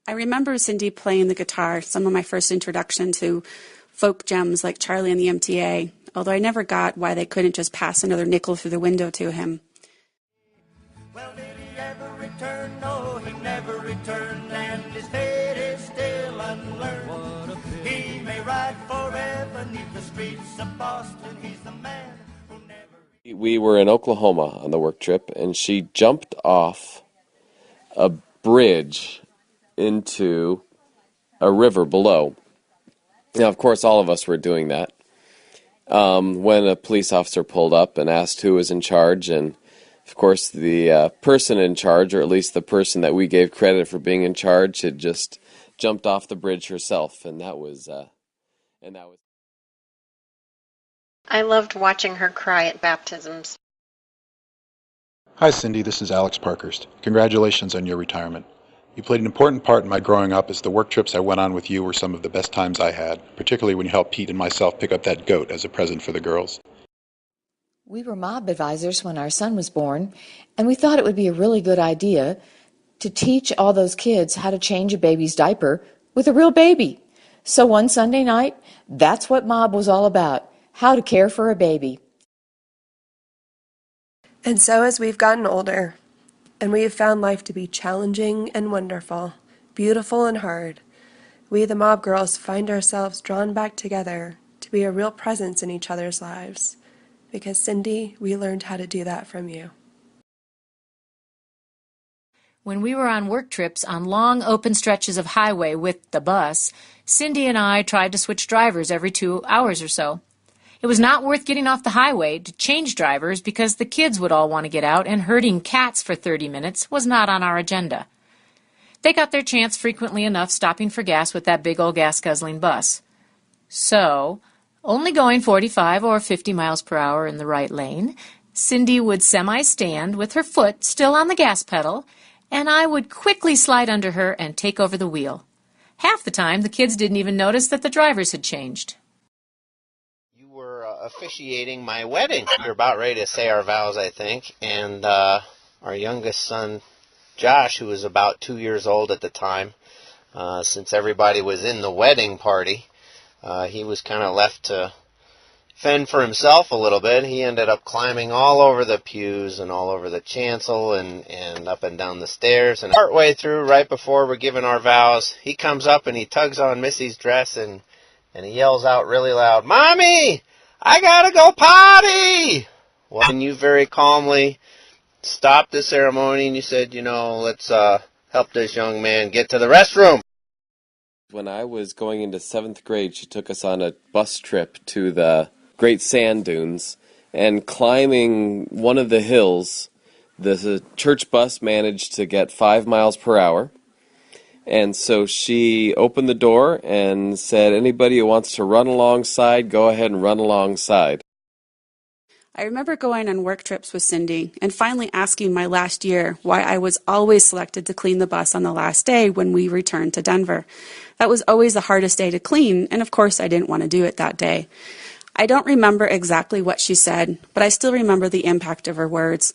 I remember Cindy playing the guitar, some of my first introduction to folk gems like Cearley and the MTA, although I never got why they couldn't just pass another nickel through the window to him. Well, did he ever return? No, he never returned, and his fate is still unlearned. He may ride forever 'neath the streets of Boston. He's the man who never... We were in Oklahoma on the work trip, and she jumped off a bridge into a river below. Now, of course, all of us were doing that. When a police officer pulled up and asked who was in charge, and of course the person in charge, or at least the person that we gave credit for being in charge, had just jumped off the bridge herself, and that was. I loved watching her cry at baptisms. Hi Cindy, this is Alex Parkhurst. Congratulations on your retirement. You played an important part in my growing up, as the work trips I went on with you were some of the best times I had, particularly when you helped Pete and myself pick up that goat as a present for the girls. We were mob advisors when our son was born, and we thought it would be a really good idea to teach all those kids how to change a baby's diaper with a real baby. So one Sunday night, that's what mob was all about, how to care for a baby. And so as we've gotten older, and we have found life to be challenging and wonderful, beautiful and hard, we the mob girls find ourselves drawn back together to be a real presence in each other's lives. Because Cindy, we learned how to do that from you. When we were on work trips on long open stretches of highway with the bus, Cindy and I tried to switch drivers every 2 hours or so. It was not worth getting off the highway to change drivers because the kids would all want to get out, and herding cats for 30 minutes was not on our agenda. They got their chance frequently enough stopping for gas with that big old gas-guzzling bus. So, only going 45 or 50 miles per hour in the right lane, Cindy would semi-stand with her foot still on the gas pedal, and I would quickly slide under her and take over the wheel. Half the time, the kids didn't even notice that the drivers had changed. You were officiating my wedding. We were about ready to say our vows, I think, and our youngest son, Josh, who was about 2 years old at the time, since everybody was in the wedding party, he was kind of left to fend for himself a little bit. He ended up climbing all over the pews and all over the chancel and up and down the stairs. And partway through, right before we're giving our vows, he comes up and he tugs on Missy's dress and he yells out really loud, "Mommy, I gotta go potty!" Well, and you very calmly stopped the ceremony and you said, let's help this young man get to the restroom. When I was going into 7th grade, she took us on a bus trip to the Great Sand Dunes, and climbing one of the hills, the church bus managed to get 5 miles per hour. And so she opened the door and said, "Anybody who wants to run alongside, go ahead and run alongside." I remember going on work trips with Cindy and finally asking my last year why I was always selected to clean the bus on the last day when we returned to Denver. That was always the hardest day to clean, and of course I didn't want to do it that day. I don't remember exactly what she said, but I still remember the impact of her words.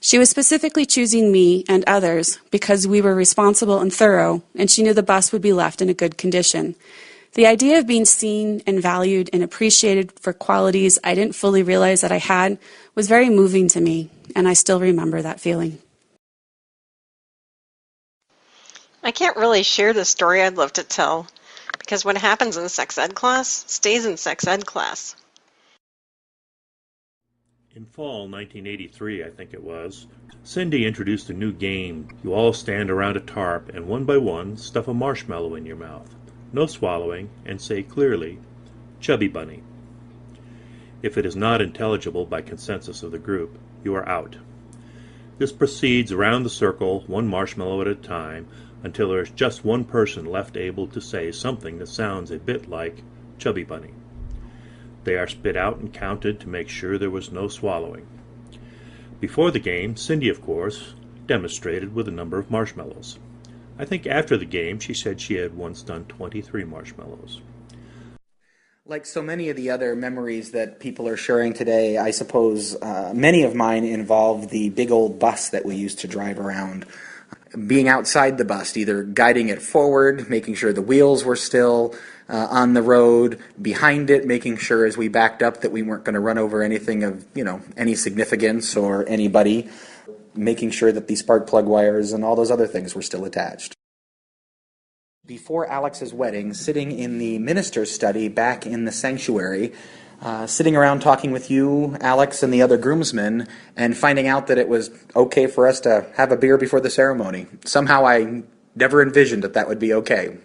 She was specifically choosing me and others because we were responsible and thorough, and she knew the bus would be left in a good condition. The idea of being seen and valued and appreciated for qualities I didn't fully realize that I had was very moving to me, and I still remember that feeling. I can't really share the story I'd love to tell, because what happens in sex ed class stays in sex ed class. In fall 1983, I think it was, Cindy introduced a new game. You all stand around a tarp and one by one stuff a marshmallow in your mouth. No swallowing, and say clearly, "Chubby Bunny." If it is not intelligible by consensus of the group, you are out. This proceeds around the circle, one marshmallow at a time, until there is just one person left able to say something that sounds a bit like "Chubby Bunny." They are spit out and counted to make sure there was no swallowing. Before the game, Cindy, of course, demonstrated with a number of marshmallows. I think after the game she said she had once done 23 marshmallows. Like so many of the other memories that people are sharing today, I suppose many of mine involve the big old bus that we used to drive around. being outside the bus, either guiding it forward, making sure the wheels were still on the road, behind it, making sure as we backed up that we weren't going to run over anything of, any significance or anybody, making sure that the spark plug wires and all those other things were still attached. Before Alex's wedding, sitting in the minister's study back in the sanctuary, sitting around talking with you, Alex, and the other groomsmen, and finding out that it was okay for us to have a beer before the ceremony. Somehow I never envisioned that would be okay. And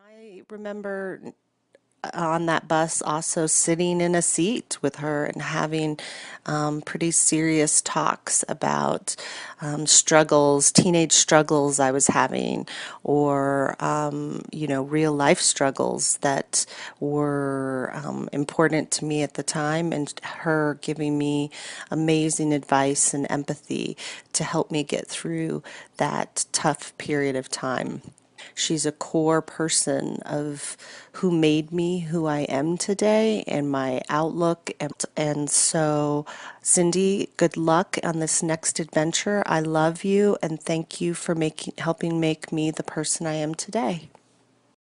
I remember on that bus also sitting in a seat with her and having pretty serious talks about struggles, teenage struggles I was having, or real life struggles that were important to me at the time, and her giving me amazing advice and empathy to help me get through that tough period of time. She's a core person of who made me who I am today and my outlook. And so, Cindy, good luck on this next adventure. I love you and thank you for helping make me the person I am today.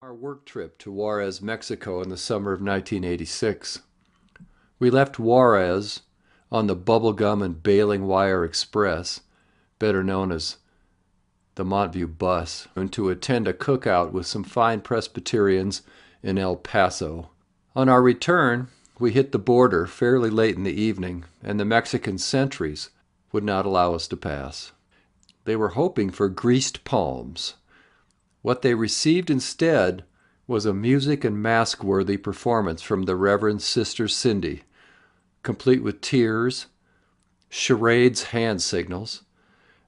Our work trip to Juarez, Mexico in the summer of 1986. We left Juarez on the Bubblegum and Baling Wire Express, better known as the Montview Bus, and to attend a cookout with some fine Presbyterians in El Paso. On our return, we hit the border fairly late in the evening, and the Mexican sentries would not allow us to pass. They were hoping for greased palms. What they received instead was a music and mask-worthy performance from the Reverend Sister Cindy, complete with tears, charades hand signals,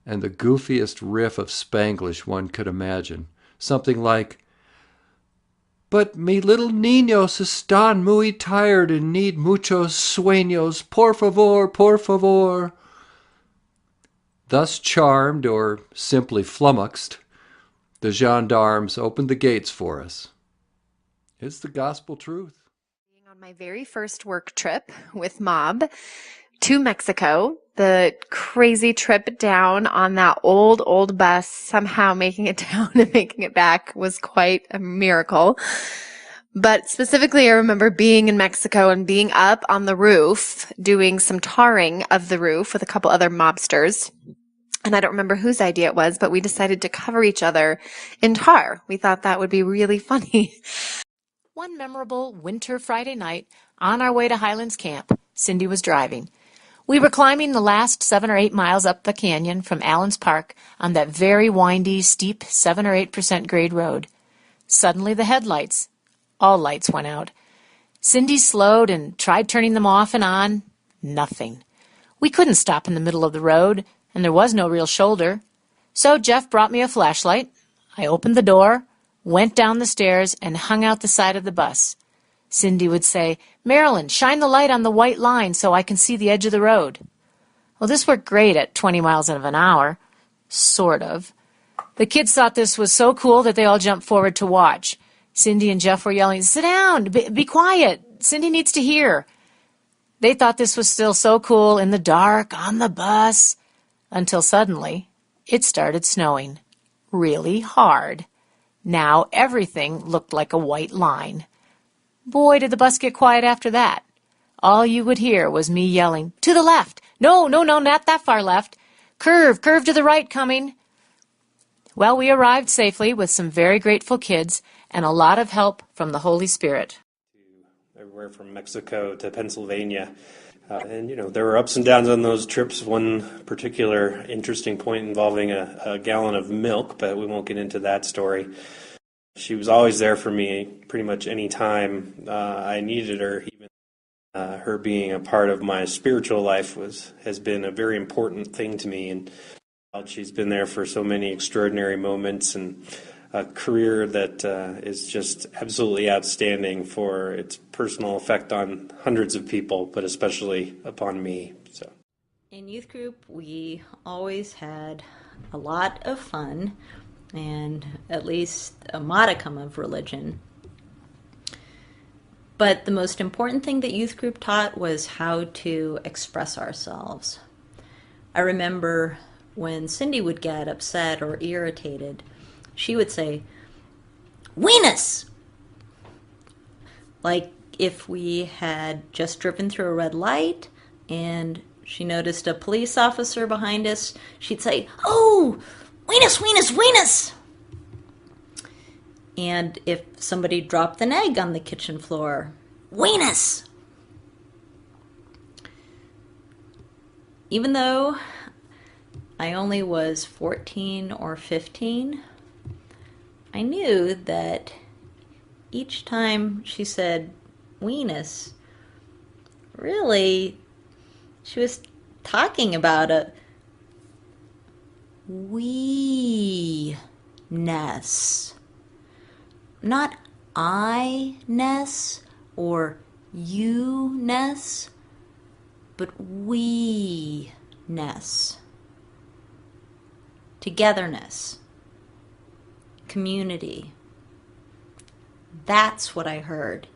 and the goofiest riff of Spanglish one could imagine. Something like, "But mi little niños están muy tired and need muchos sueños. Por favor, por favor." Thus charmed, or simply flummoxed, the gendarmes opened the gates for us. It's the gospel truth. On my very first work trip with Mob to Mexico, the crazy trip down on that old bus, somehow making it down and making it back was quite a miracle. But specifically, I remember being in Mexico and being up on the roof, doing some tarring of the roof with a couple other mobsters. And I don't remember whose idea it was, but we decided to cover each other in tar. We thought that would be really funny. One memorable winter Friday night, on our way to Highlands Camp, Cindy was driving. We were climbing the last 7 or 8 miles up the canyon from Allen's Park on that very windy, steep 7 or 8% grade road. Suddenly the headlights, all lights went out. Cindy slowed and tried turning them off and on. Nothing. We couldn't stop in the middle of the road, and there was no real shoulder. So Jeff brought me a flashlight. I opened the door, went down the stairs, and hung out the side of the bus. Cindy would say, "Marilyn, shine the light on the white line so I can see the edge of the road." Well, this worked great at 20 miles an hour. Sort of. The kids thought this was so cool that they all jumped forward to watch. Cindy and Jeff were yelling, "Sit down, be quiet, Cindy needs to hear." They thought this was still so cool in the dark, on the bus, until suddenly it started snowing. Really hard. Now everything looked like a white line. Boy, did the bus get quiet after that. All you would hear was me yelling, "To the left! No, not that far left! Curve to the right coming!" Well, we arrived safely with some very grateful kids and a lot of help from the Holy Spirit. Everywhere from Mexico to Pennsylvania. There were ups and downs on those trips. One particular interesting point involving a gallon of milk, but we won't get into that story. She was always there for me pretty much any time I needed her. Even her being a part of my spiritual life has been a very important thing to me. And she's been there for so many extraordinary moments and a career that is just absolutely outstanding for its personal effect on hundreds of people, but especially upon me. So, in youth group, we always had a lot of fun and at least a modicum of religion. But the most important thing that youth group taught was how to express ourselves. I remember when Cindy would get upset or irritated, she would say, "Weenus!" Like if we had just driven through a red light and she noticed a police officer behind us, she'd say, "Oh, weenus, weenus, weenus!" And if somebody dropped an egg on the kitchen floor, "Weenus!" Even though I only was 14 or 15, I knew that each time she said weenus, really, she was talking about a wee-ness. Not I-ness or you-ness, but we-ness. Togetherness. Community. That's what I heard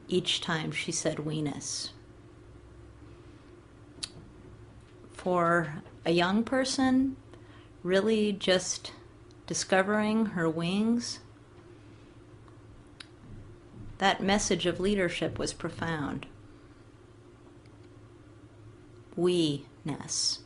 each time she said weenus. For a young person, really just discovering her wings, that message of leadership was profound. We-ness.